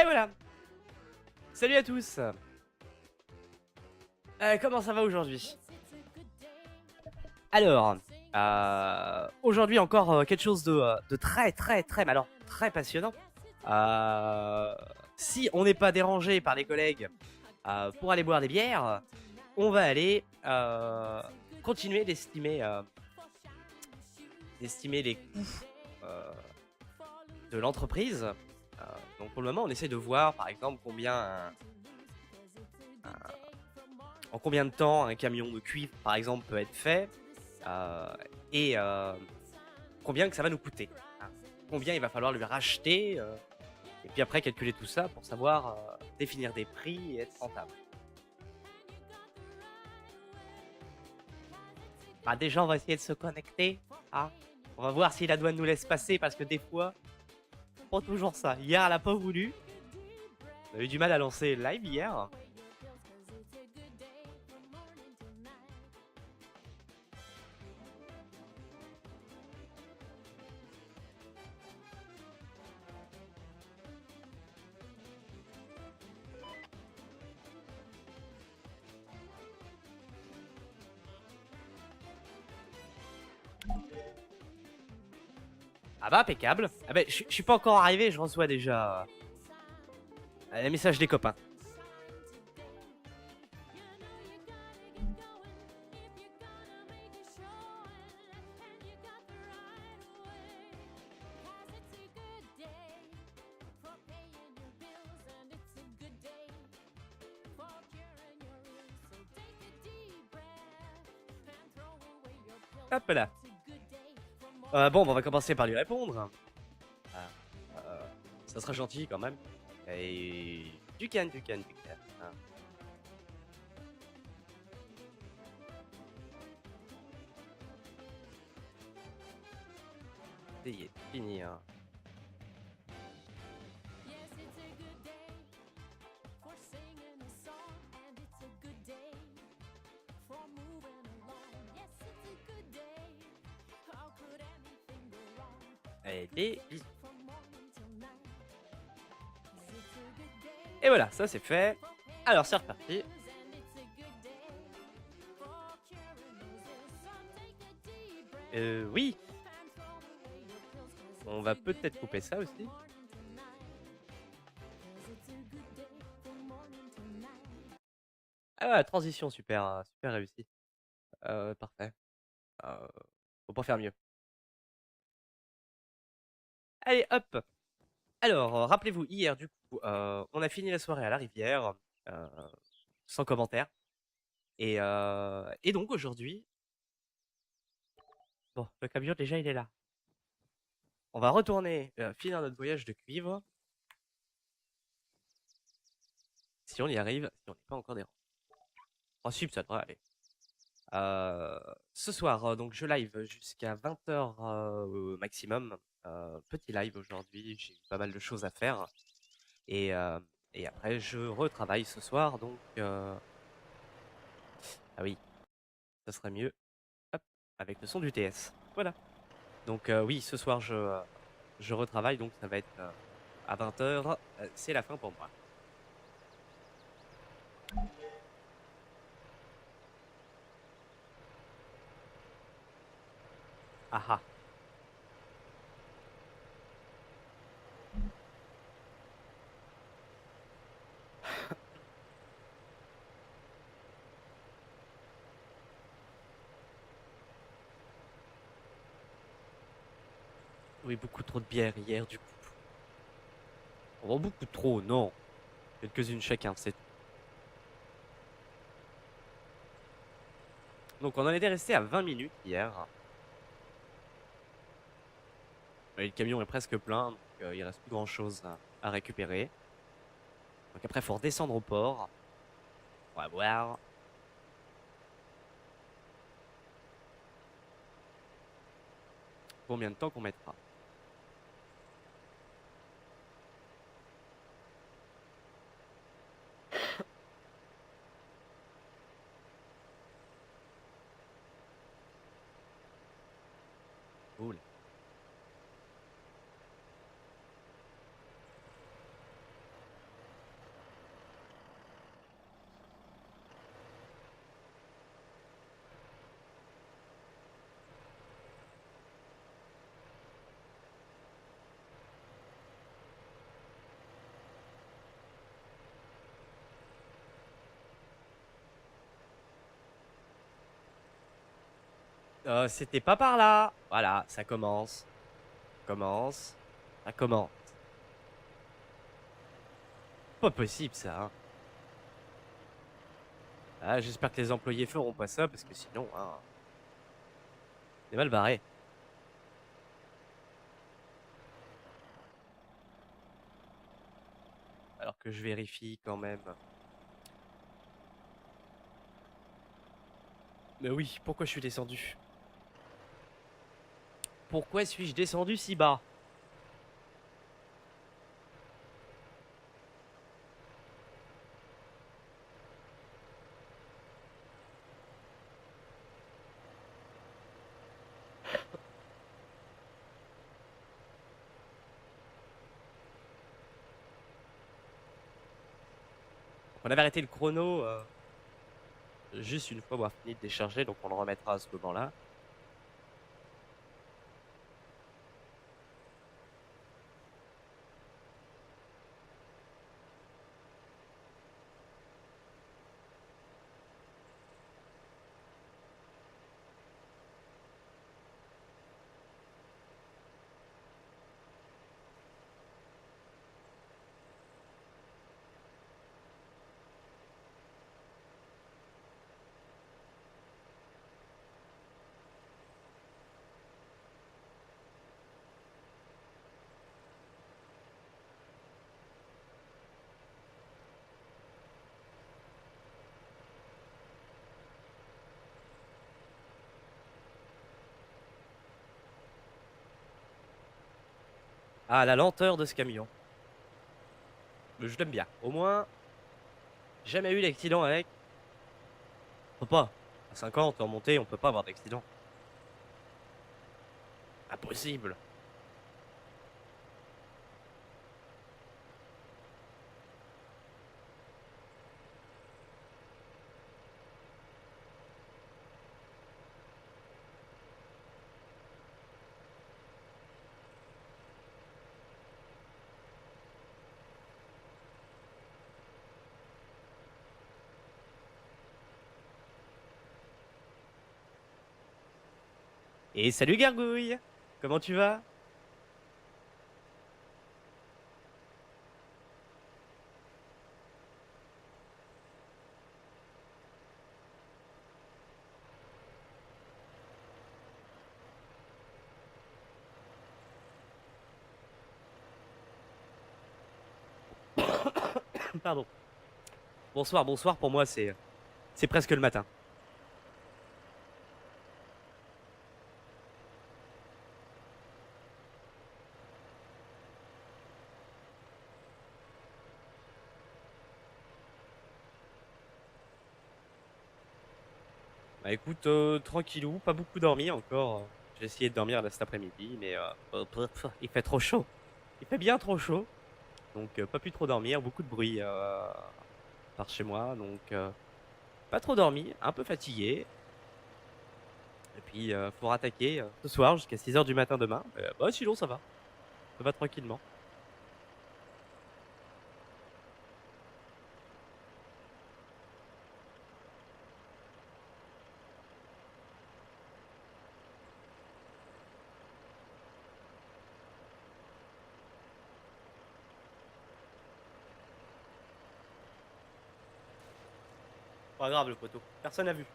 Et voilà. Salut à tous. Comment ça va aujourd'hui? Alors, aujourd'hui encore quelque chose de très, mais alors très passionnant. Si on n'est pas dérangé par les collègues pour aller boire des bières, on va aller continuer d'estimer les coûts de l'entreprise. Donc pour le moment, on essaie de voir, par exemple, en combien de temps un camion de cuivre, par exemple, peut être fait, et combien que ça va nous coûter. Hein. Combien il va falloir lui racheter, et puis après calculer tout ça pour savoir définir des prix et être rentable. Bah déjà, on va essayer de se connecter. Hein. On va voir si la douane nous laisse passer, parce que des fois, pas toujours ça. Hier, elle a pas voulu. On a eu du mal à lancer le live hier. Ah bah impeccable. Ah bah je suis pas encore arrivé, je reçois déjà les messages des copains. Hop là. Bon, on va commencer par lui répondre. Ah, ça sera gentil quand même. Et du can. Hein. Ça y est, fini. Hein. Allez, bisous. Et voilà, ça c'est fait. Alors c'est reparti. Oui. On va peut-être couper ça aussi. Ah, transition super réussie. Parfait. Faut pas faire mieux. Allez, hop. Alors, rappelez-vous, hier, du coup, on a fini la soirée à la rivière, euh, sans commentaire. Et donc, aujourd'hui, bon, le camion, déjà, il est là. On va retourner finir notre voyage de cuivre. Si on y arrive, si on n'est pas encore des rangs. En principe, ça devrait aller. Ce soir, donc, je live jusqu'à 20h maximum. Petit live aujourd'hui, j'ai pas mal de choses à faire. Et, euh, et après, je retravaille ce soir, donc... Ah oui, ça serait mieux. Hop, avec le son du TS. Voilà. Donc oui, ce soir, je retravaille, donc ça va être à 20h. C'est la fin pour moi. Ah ah. Oui, beaucoup trop de bière hier, du coup. Oh, beaucoup trop, non. Quelques-unes chacun, c'est tout. Donc on en était resté à 20 minutes hier. Et le camion est presque plein, donc il reste plus grand-chose à récupérer. Donc après, il faut redescendre au port. On va voir. Combien de temps qu'on mettra. Cool. C'était pas par là. Voilà, ça commence. Commence. Ça commence. Pas possible, ça, hein. Ah, j'espère que les employés feront pas ça, parce que sinon, hein, c'est mal barré. Alors que je vérifie quand même. Mais oui, pourquoi je suis descendu? Pourquoi suis-je descendu si bas? On avait arrêté le chrono juste une fois avoir fini de décharger, donc on le remettra à ce moment-là. Ah, la lenteur de ce camion. Mais je l'aime bien. Au moins, jamais eu d'accident avec. On peut pas. À 50 en montée, on peut pas avoir d'accident. Impossible. Et salut Gargouille. Comment tu vas? Pardon. Bonsoir, bonsoir. Pour moi, c'est presque le matin. Bah écoute, tranquillou, pas beaucoup dormi encore. J'ai essayé de dormir là cet après-midi, mais il fait trop chaud. Il fait bien trop chaud. Donc pas pu trop dormir, beaucoup de bruit par chez moi. Donc pas trop dormi, un peu fatigué. Et puis faut rattaquer ce soir jusqu'à 6 heures du matin demain. Bah sinon ça va. Ça va tranquillement. Pas grave le poteau. Personne n'a vu.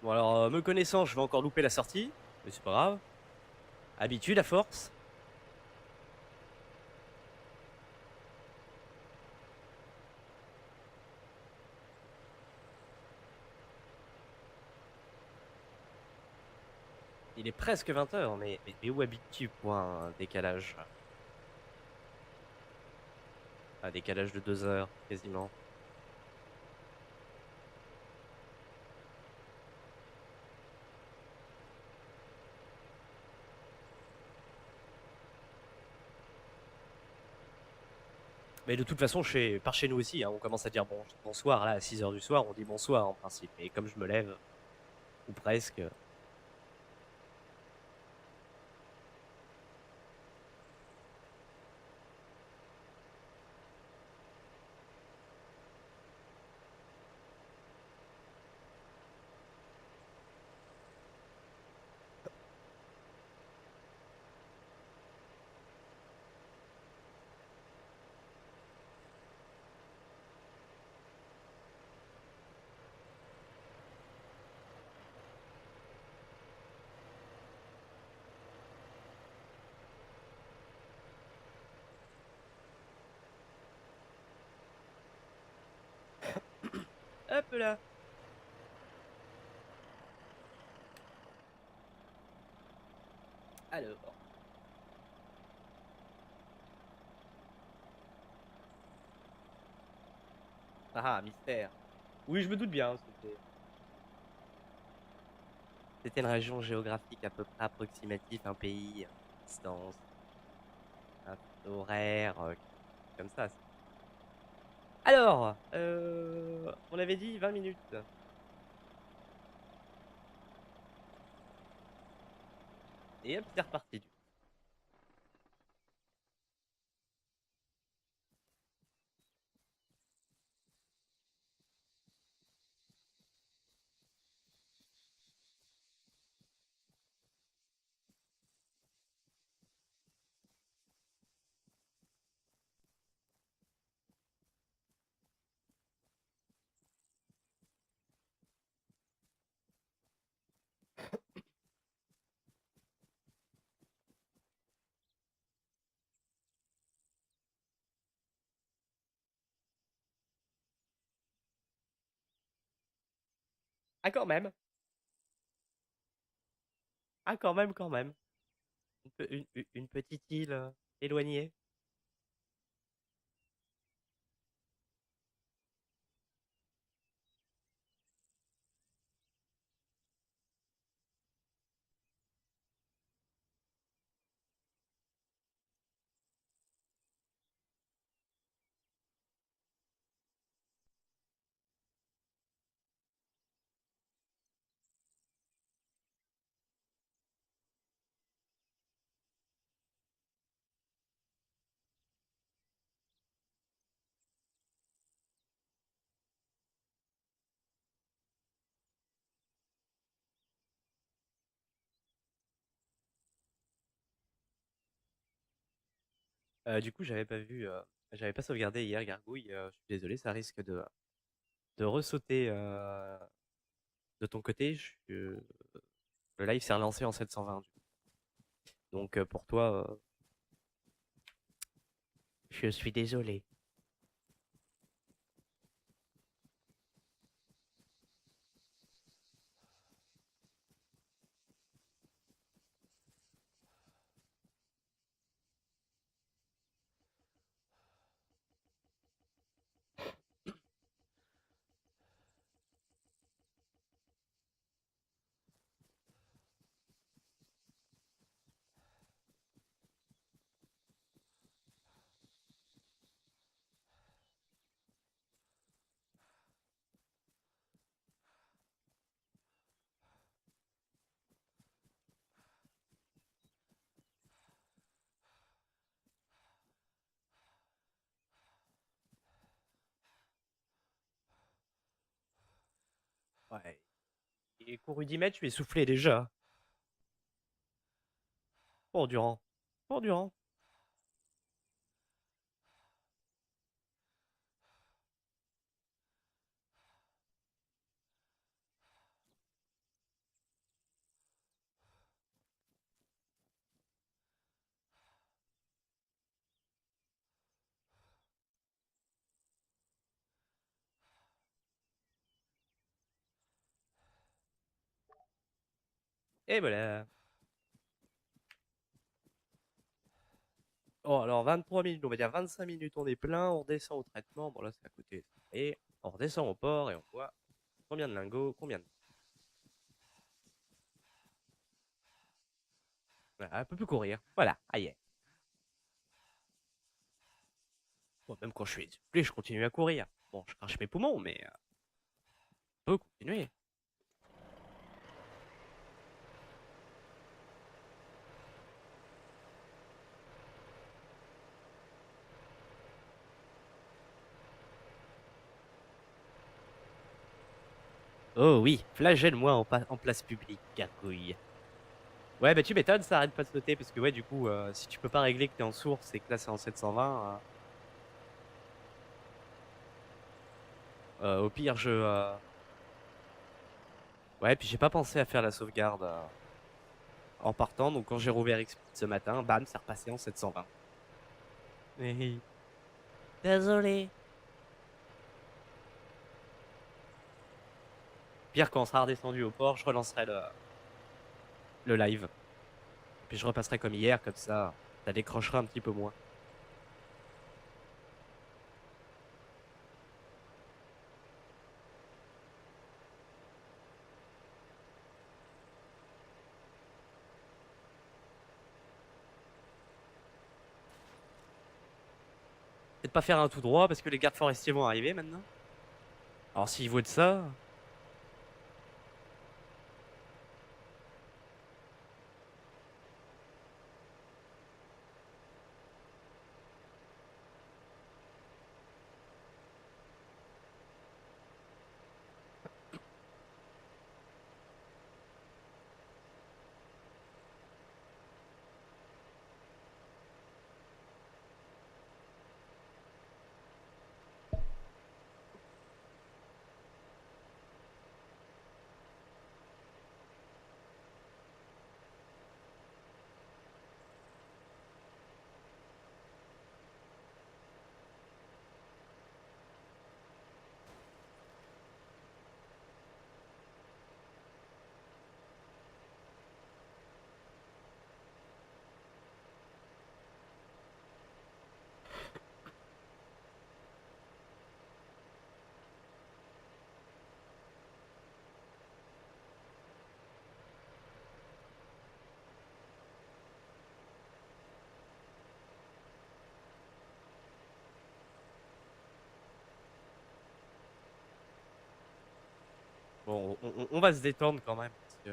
Bon alors me connaissant, je vais encore louper la sortie. Mais c'est pas grave. Habitude à force. Il est presque 20 heures, mais où habites-tu pour un décalage? Un décalage de 2 heures, quasiment. Mais de toute façon, par chez nous aussi, hein, on commence à dire bonsoir là à 6 heures du soir, on dit bonsoir en principe. Et comme je me lève, ou presque. Hop là. Alors. Ah, mystère. Oui, je me doute bien. C'était une région géographique à peu près approximative, un pays, une distance, un horaire, comme ça. Alors, on avait dit 20 minutes. Et hop, c'est reparti. Ah, quand même. Ah, quand même, quand même. Une petite île éloignée. Du coup, j'avais pas sauvegardé hier, Gargouille. Je suis désolé, ça risque de ressauter de ton côté. Le live s'est relancé en 720. Donc, pour toi, je suis désolé. Ouais. Et couru 10 mètres, je suis essoufflé déjà. Bon, Durand. Bon, Durand. Et voilà. Oh, alors 23 minutes, on va dire 25 minutes, on est plein, on descend au traitement. Bon, là, c'est à côté. Et on redescend au port et on voit combien de lingots, combien de. Voilà, un peu plus courir. Voilà, aïe. Bon, même quand je suis essoufflé, je continue à courir. Bon, je crache mes poumons, mais je peux continuer. Oh oui, flagelle-moi en place publique, gargouille. Ouais, bah tu m'étonnes, ça arrête pas de sauter, parce que ouais, du coup, si tu peux pas régler que t'es en source et que là c'est en 720, au pire, ouais, puis j'ai pas pensé à faire la sauvegarde en partant, donc quand j'ai rouvert Xpeed ce matin, bam, c'est repassé en 720. Oui. Désolé. Pire, quand on sera redescendu au port, je relancerai le live. Puis je repasserai comme hier, comme ça décrochera un petit peu moins. Peut-être pas faire un tout droit, parce que les gardes forestiers vont arriver maintenant. Alors s'ils voient de ça... Bon, on va se détendre quand même, parce que...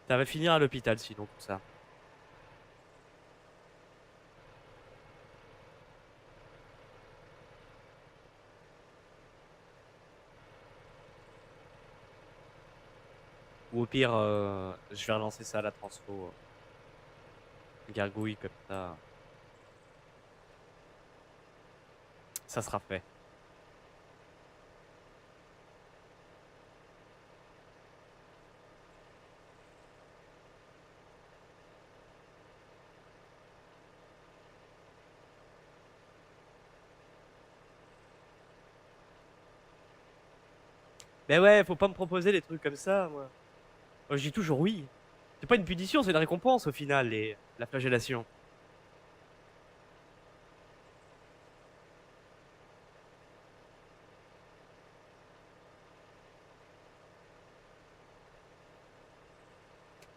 Ça va finir à l'hôpital sinon, tout ça. Ou au pire, je vais relancer ça à la transfo. Gargouille, comme ça sera fait. Mais ouais, faut pas me proposer des trucs comme ça, moi. Moi, je dis toujours oui. C'est pas une punition, c'est une récompense au final, la flagellation.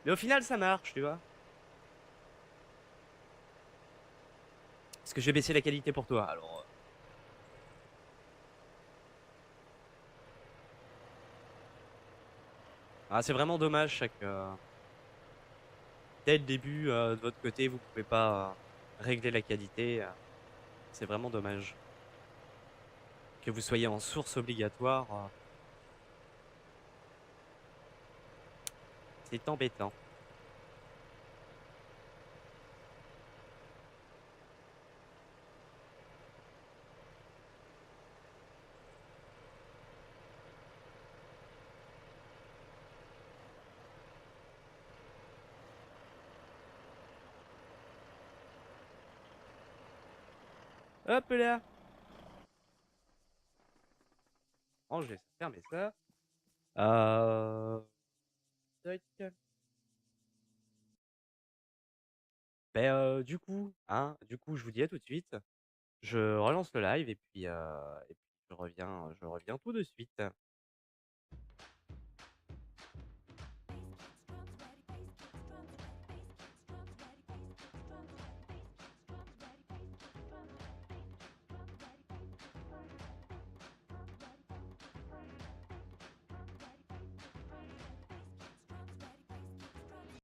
Mais au final, ça marche, tu vois. Parce que je vais baisser la qualité pour toi, alors... Ah, c'est vraiment dommage, dès le début, de votre côté, vous pouvez pas régler la qualité. C'est vraiment dommage. Que vous soyez en source obligatoire, c'est embêtant. Hop là! Oh, je vais fermer ça. Euh... tac. Ben, du coup, je vous dis à tout de suite. Je relance le live et puis je reviens tout de suite.